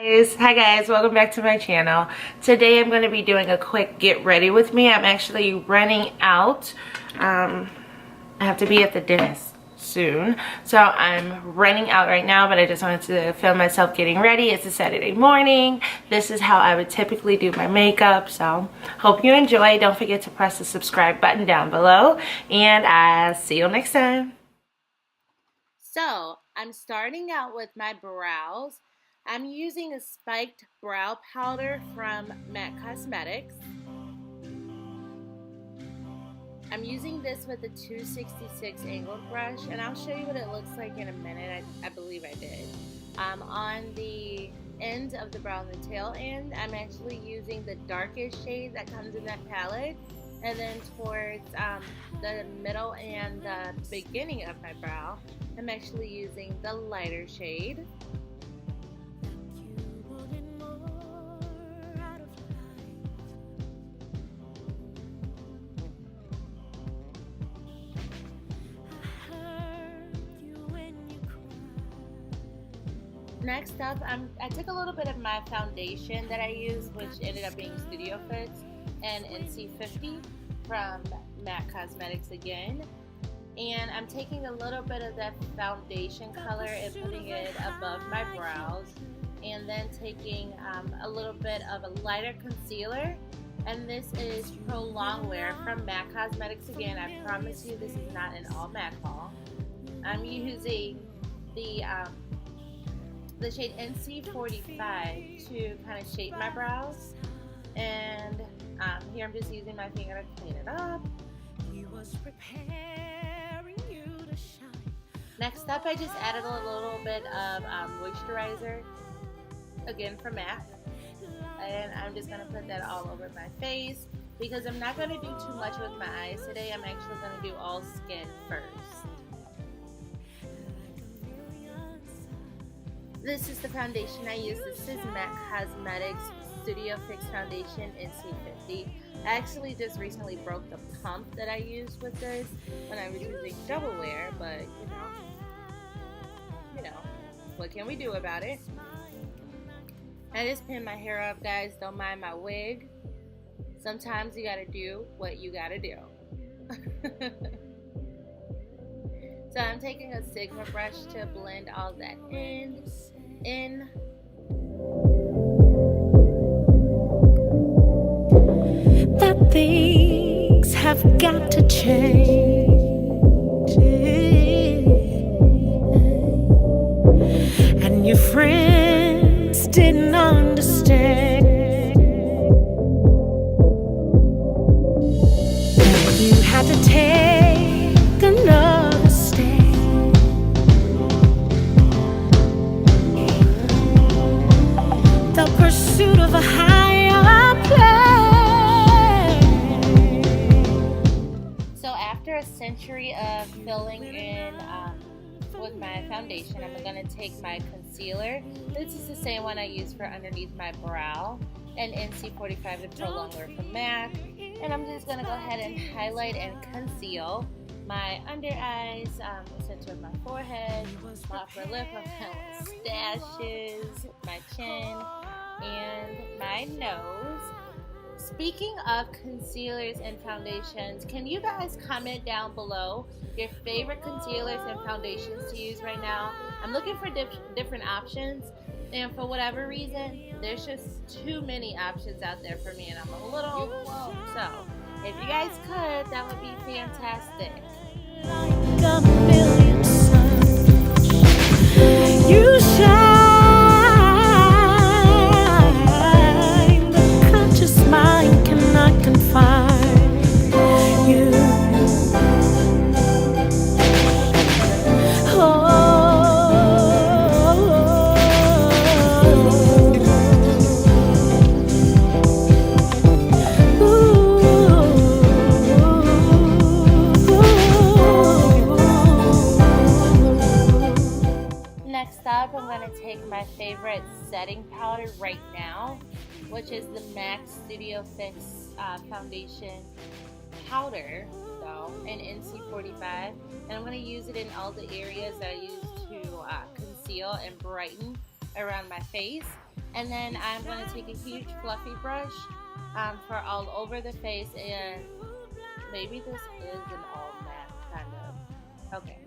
Hi guys, welcome back to my channel. Today I'm going to be doing a quick get ready with me. I'm actually running out. I have to be at the dentist soon, so I'm running out right now, but I just wanted to film myself getting ready. It's a Saturday morning. This is how I would typically do my makeup, so hope you enjoy. Don't forget to press the subscribe button down below, and I'll see you next time. So I'm starting out with my brows. I'm using a spiked brow powder from MAC Cosmetics. I'm using this with a 266 angled brush, and I'll show you what it looks like in a minute. I believe I did. On the end of the brow and the tail end, I'm actually using the darkest shade that comes in that palette, and then towards the middle and the beginning of my brow, I'm actually using the lighter shade. Next up, I took a little bit of my foundation that I used, which ended up being Studio Fix and NC50 from MAC Cosmetics again. And I'm taking a little bit of that foundation color and putting it above my brows. And then taking a little bit of a lighter concealer. And this is Pro Longwear from MAC Cosmetics again. I promise you this is not an all MAC haul. I'm using the shade NC45 to kind of shape my brows, and here I'm just using my finger to clean it up. Next up, I just added a little bit of moisturizer, again from MAC, and I'm just going to put that all over my face because I'm not going to do too much with my eyes today. I'm actually going to do all skin first. This is the foundation I use. This is MAC Cosmetics Studio Fix Foundation NC50. I actually just recently broke the pump that I used with this when I was using double wear, but you know, what can we do about it? I just pinned my hair up, guys. Don't mind my wig. Sometimes you gotta do what you gotta do. So I'm taking a Sigma brush to blend all that in. That things have got to change, and your friends didn't understand. You had to take another step. The pursuit of a higher plane. So after a century of filling in with my foundation, I'm going to take my concealer. This is the same one I use for underneath my brow, and NC45 the Pro Longwear from MAC. And I'm just going to go ahead and highlight and conceal my under eyes, the center of my forehead, my upper lip, my mustaches, my chin, and my nose. Speaking of concealers and foundations, can you guys comment down below your favorite concealers and foundations to use right now? I'm looking for different options, and for whatever reason, there's just too many options out there for me, and I'm a little overwhelmed. So if you guys could, that would be fantastic. Like a million suns, you shine. The conscious mind cannot confine you. Up, I'm going to take my favorite setting powder right now, which is the MAC Studio Fix foundation powder, so in NC45, and I'm going to use it in all the areas that I use to conceal and brighten around my face. And then I'm going to take a huge fluffy brush for all over the face, and maybe this is an all matte kind of. Okay.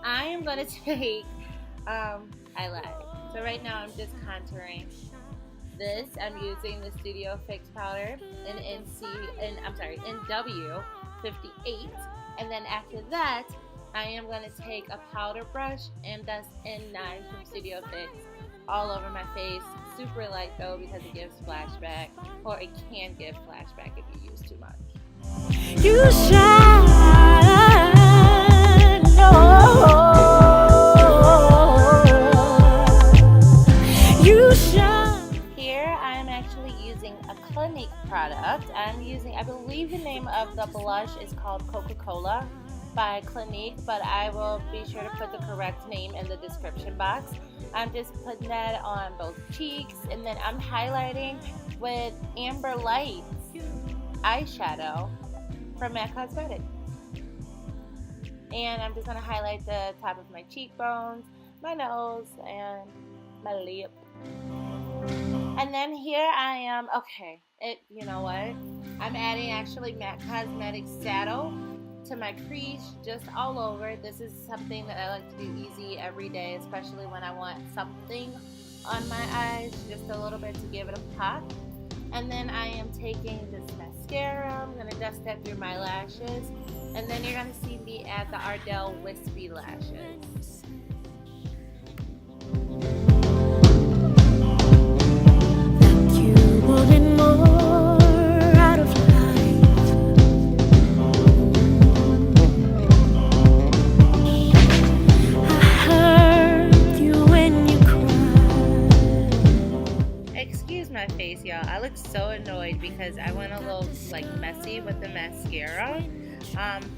I am going to take highlight. So right now I'm just contouring this. I'm using the Studio Fix powder in NW58. And then after that, I am going to take a powder brush and dust N9 from Studio Fix all over my face. Super light though, because it gives flashback, or it can give flashback if you use too much. You shine, you shine. Here I'm actually using a Clinique product. I believe the name of the blush is called Coca-Cola by Clinique, but I will be sure to put the correct name in the description box. I'm just putting that on both cheeks, and then I'm highlighting with Amber Lights eyeshadow from MAC Cosmetics. And I'm just going to highlight the top of my cheekbones, my nose, and my lip. And then here I am, you know what? I'm adding actually MAC Cosmetics Shadow to my crease, just all over. This is something that I like to do easy every day, especially when I want something on my eyes, just a little bit to give it a pop. And then I am taking this mascara. I'm going to dust that through my lashes, and then you're going to see me add the Ardell Wispy Lashes. You wanted more out of life. I heard you when you cried. Excuse my face, y'all. I look so annoyed because I went a little messy with the mascara,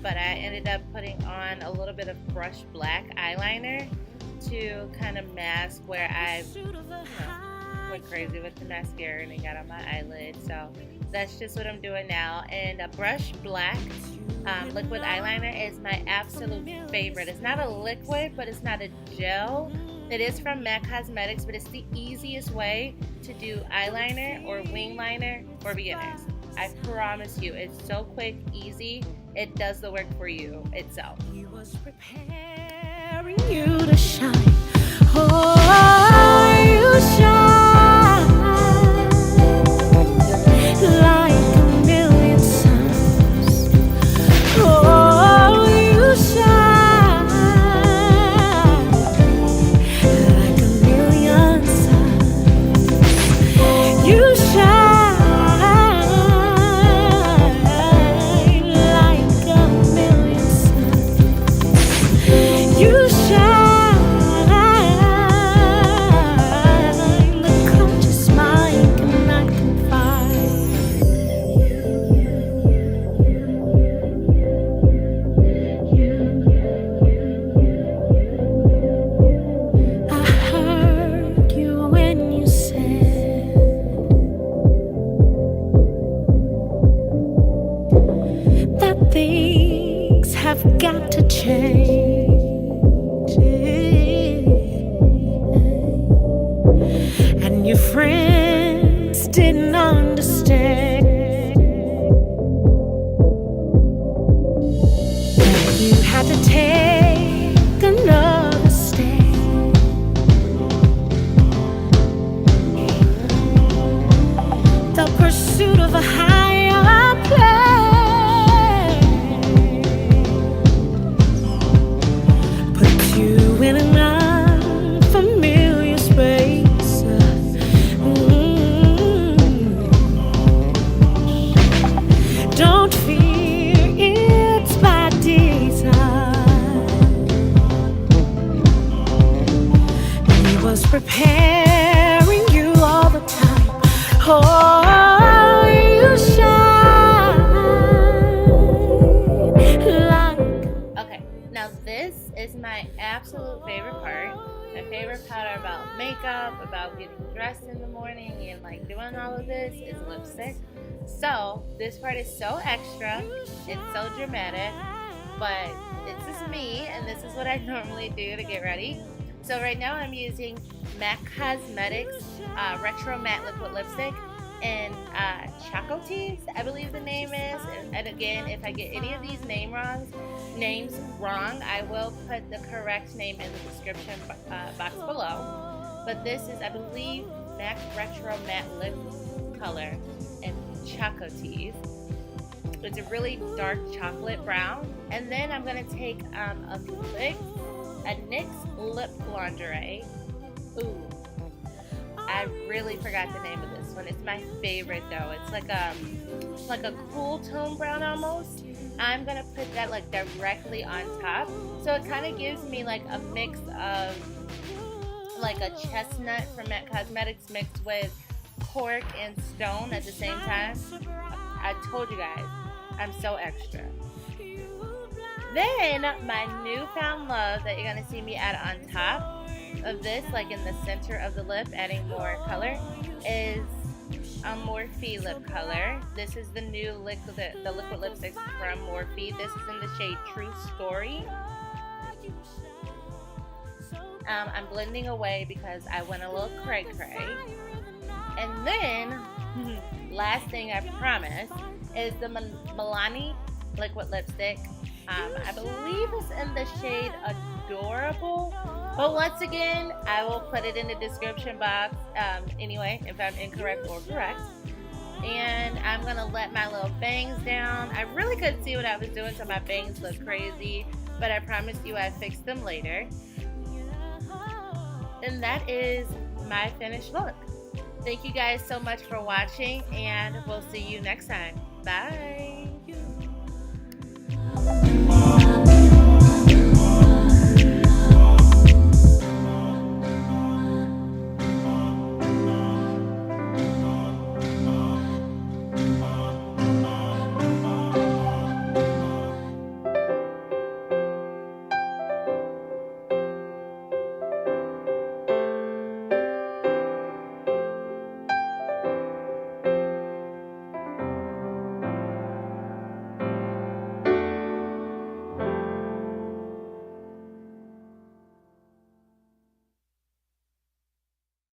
but I ended up putting on a little bit of brush black eyeliner to kind of mask where I went crazy with the mascara and it got on my eyelid. So that's just what I'm doing now. And a brush black liquid eyeliner is my absolute favorite. It's not a liquid, but it's not a gel. It is from MAC Cosmetics, but it's the easiest way to do eyeliner or wing liner for beginners. I promise you, it's so quick, easy. It does the work for you itself. He was preparing you to shine. Oh, you shine like a million suns. Oh, you shine like a million suns. You shine. Have got to change, and your friends didn't understand that you had to take another step. The pursuit of a higher place in an unfamiliar space. Don't fear, it's by design. He was preparing you all the time. Oh, you shine like. Okay, now this is my absolute favorite part. My favorite part about makeup, about getting dressed in the morning and doing all of this is lipstick. So this part is so extra, it's so dramatic, but it's just me and this is what I normally do to get ready. So right now I'm using MAC Cosmetics Retro Matte Liquid Lipstick in Chocotease, I believe the name is. And again, if I get any of these names wrong, I will put the correct name in the description box below. But this is, I believe, MAC Retro Matte Lip Color in Chocotease. It's a really dark chocolate brown. And then I'm going to take a NYX Lip Lingerie. Ooh, I really forgot the name of this one. It's my favorite though. It's like a cool tone brown almost. I'm gonna put that like directly on top, so it kind of gives me like a mix of like a chestnut from MAC Cosmetics mixed with cork and stone at the same time. I told you guys, I'm so extra. Then my newfound love that you're gonna see me add on top of this, like in the center of the lip, adding more color, is Morphe lip color. This is the new liquid lipstick from Morphe. This is in the shade True Story. I'm blending away because I went a little cray. And then, last thing I promise, is the Milani liquid lipstick. I believe it's in the shade Adorable. But once again, I will put it in the description box anyway, if I'm incorrect or correct. And I'm going to let my little bangs down. I really couldn't see what I was doing, so my bangs look crazy. But I promise you I fixed them later. And that is my finished look. Thank you guys so much for watching, and we'll see you next time. Bye.